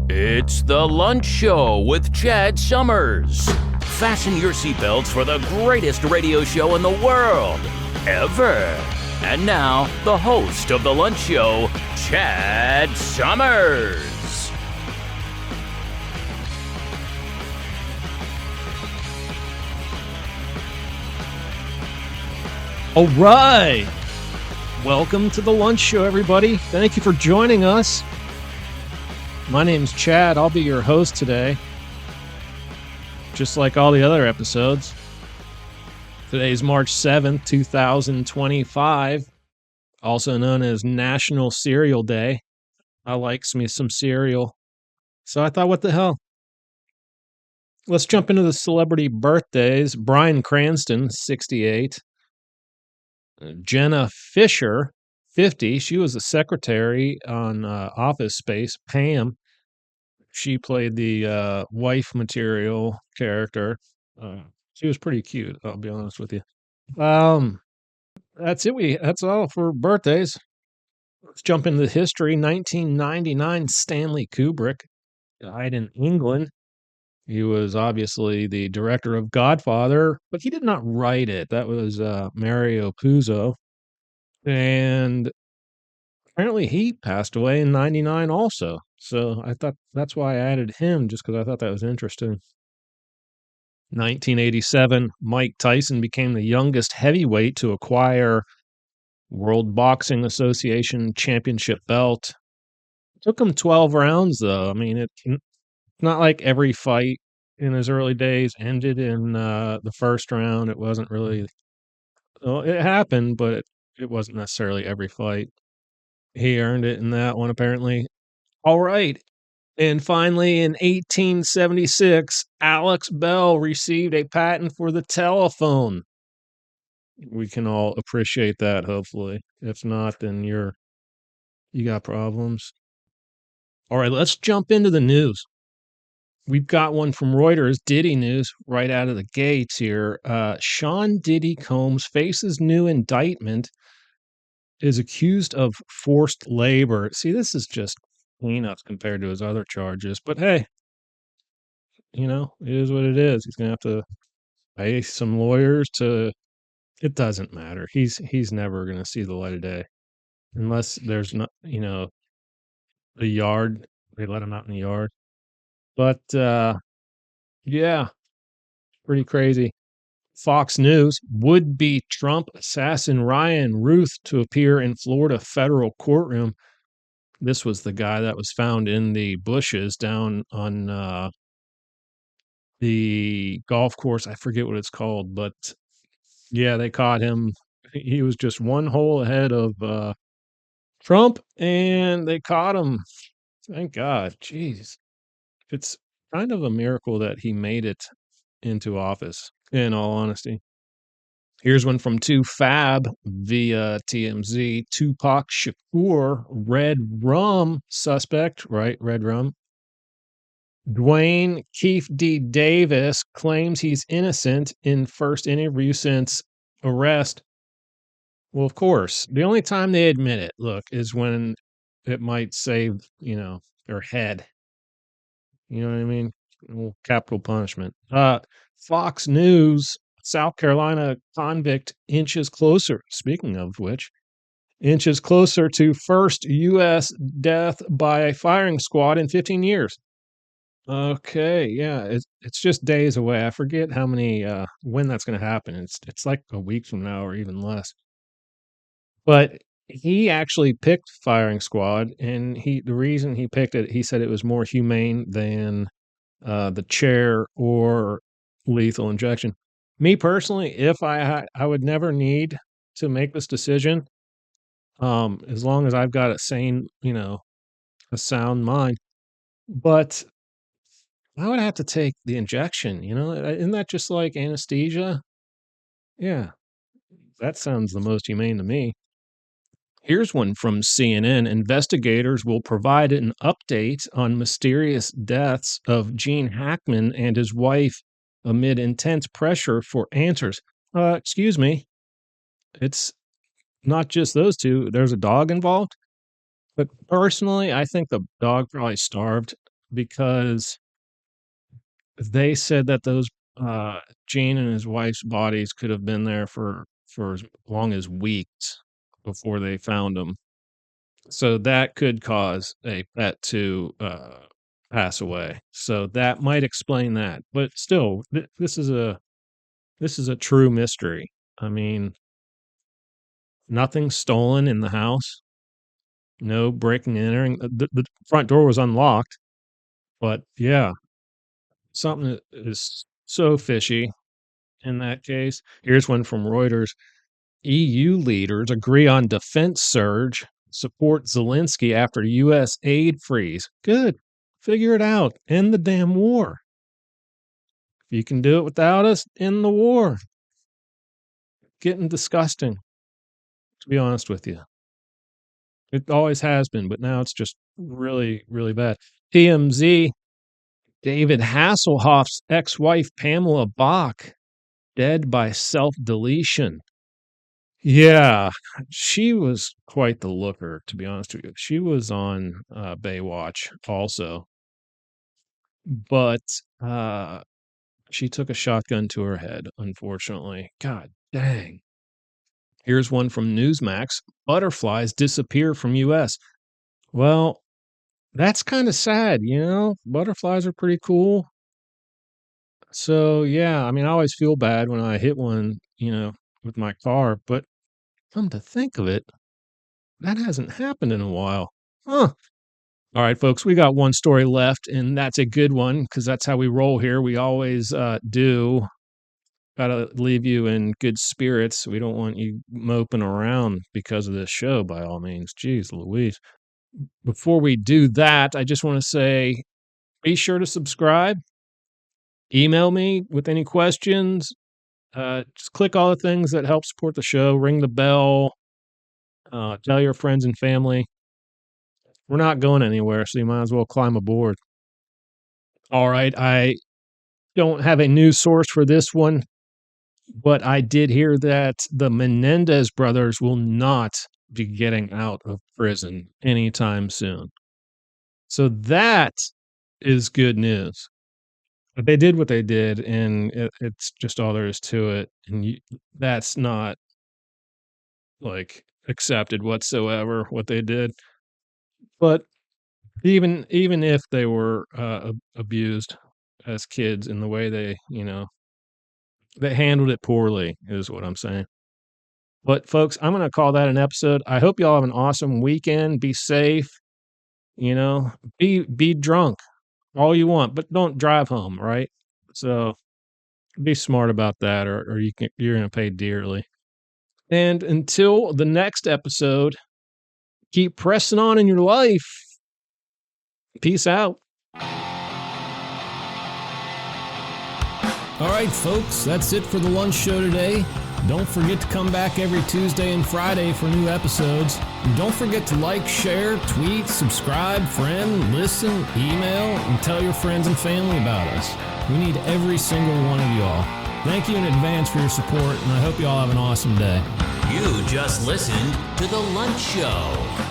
It's the Lunch Show with Chad Summers. Fasten your seatbelts for the greatest radio show in the world, ever. And now, the host of the Lunch Show, Chad Summers. All right. Welcome to the Lunch Show, everybody. Thank you for joining us. My name's Chad. I'll be your host today, just like all the other episodes. Today's March 7th, 2025, also known as National Cereal Day. I like me some cereal. So I thought, what the hell? Let's jump into the celebrity birthdays. Bryan Cranston, 68. Jenna Fisher, 50. She was a secretary on Office Space. Pam. She played the wife material character. She was pretty cute, I'll be honest with you. That's it. That's all for birthdays. Let's jump into history. 1999, Stanley Kubrick died in England. He was obviously the director of Godfather, but he did not write it. That was Mario Puzo. And apparently he passed away in 99 also. So I thought that's why I added him, just because I thought that was interesting. 1987, Mike Tyson became the youngest heavyweight to acquire World Boxing Association championship belt. It took him 12 rounds, though. I mean, it's not like every fight in his early days ended in the first round. It wasn't really... Well, it happened, but it wasn't necessarily every fight. He earned it in that one, apparently. All right. And finally, in 1876, Alex Bell received a patent for the telephone. We can all appreciate that, hopefully. If not, then you got problems. All right, let's jump into the news. We've got one from Reuters, Diddy News, right out of the gates here. Sean Diddy Combs faces new indictment, is accused of forced labor. See, this is just peanuts compared to his other charges. But hey, it is what it is. He's going to have to pay some lawyers to... It doesn't matter. He's never going to see the light of day unless there's not, the yard. They let him out in the yard. But yeah, pretty crazy. Fox News, would-be Trump assassin Ryan Ruth to appear in Florida federal courtroom. This was the guy that was found in the bushes down on the golf course. I forget what it's called, but yeah, they caught him. He was just one hole ahead of Trump, and they caught him. Thank God. Jeez. It's kind of a miracle that he made it into office, in all honesty. Here's one from 2Fab via TMZ. Tupac Shakur, Red Rum suspect, right? Red Rum. Dwayne Keefe D. Davis claims he's innocent in first interview since arrest. Well, of course, the only time they admit it, look, is when it might save, their head. You know what I mean? Well, capital punishment. Fox News, South Carolina convict inches closer, speaking of which, inches closer to first U.S. death by a firing squad in 15 years. Okay, yeah, it's just days away. I forget how many, when that's going to happen. It's like a week from now or even less. But he actually picked firing squad, and the reason he picked it, he said it was more humane than the chair or lethal injection. Me personally, if I would never need to make this decision, as long as I've got a sane, a sound mind. But I would have to take the injection, isn't that just like anesthesia? Yeah, that sounds the most humane to me. Here's one from CNN. Investigators will provide an update on mysterious deaths of Gene Hackman and his wife amid intense pressure for answers. Excuse me. It's not just those two. There's a dog involved. But personally, I think the dog probably starved because they said that those Gene and his wife's bodies could have been there for as long as weeks before they found them. So that could cause a pet to pass away. So that might explain that. But still, this is a true mystery. I mean, nothing stolen in the house. No breaking and entering. The front door was unlocked, but yeah, something that is so fishy in that case. Here's one from Reuters. EU leaders agree on defense surge, support Zelensky after U.S. aid freeze. Good. Figure it out. End the damn war. If you can do it without us, end the war. Getting disgusting, to be honest with you. It always has been, but now it's just really, really bad. TMZ, David Hasselhoff's ex-wife Pamela Bach, dead by self-deletion. Yeah, she was quite the looker, to be honest with you. She was on Baywatch also, but she took a shotgun to her head, unfortunately. God dang. Here's one from Newsmax. Butterflies disappear from U.S. Well, that's kind of sad, you know? Butterflies are pretty cool. So, yeah, I mean, I always feel bad when I hit one, with my car, but come to think of it, that hasn't happened in a while. Huh. All right, folks, we got one story left, and that's a good one because that's how we roll here. We always do. Got to leave you in good spirits. We don't want you moping around because of this show, by all means. Jeez Louise. Before we do that, I just want to say be sure to subscribe. Email me with any questions. Just click all the things that help support the show. Ring the bell. Tell your friends and family. We're not going anywhere, so you might as well climb aboard. All right, I don't have a news source for this one, but I did hear that the Menendez brothers will not be getting out of prison anytime soon. So that is good news. But they did what they did, and it's just all there is to it. And that's not like accepted whatsoever what they did. But even if they were abused as kids in the way they handled it poorly is what I'm saying. But folks, I'm going to call that an episode. I hope y'all have an awesome weekend. Be safe, be drunk all you want, but don't drive home, right? So be smart about that or you're going to pay dearly. And until the next episode, keep pressing on in your life. Peace out. All right, folks, that's it for the lunch show today. Don't forget to come back every Tuesday and Friday for new episodes. And don't forget to like, share, tweet, subscribe, friend, listen, email, and tell your friends and family about us. We need every single one of y'all. Thank you in advance for your support, and I hope you all have an awesome day. You just listened to The Lunch Show.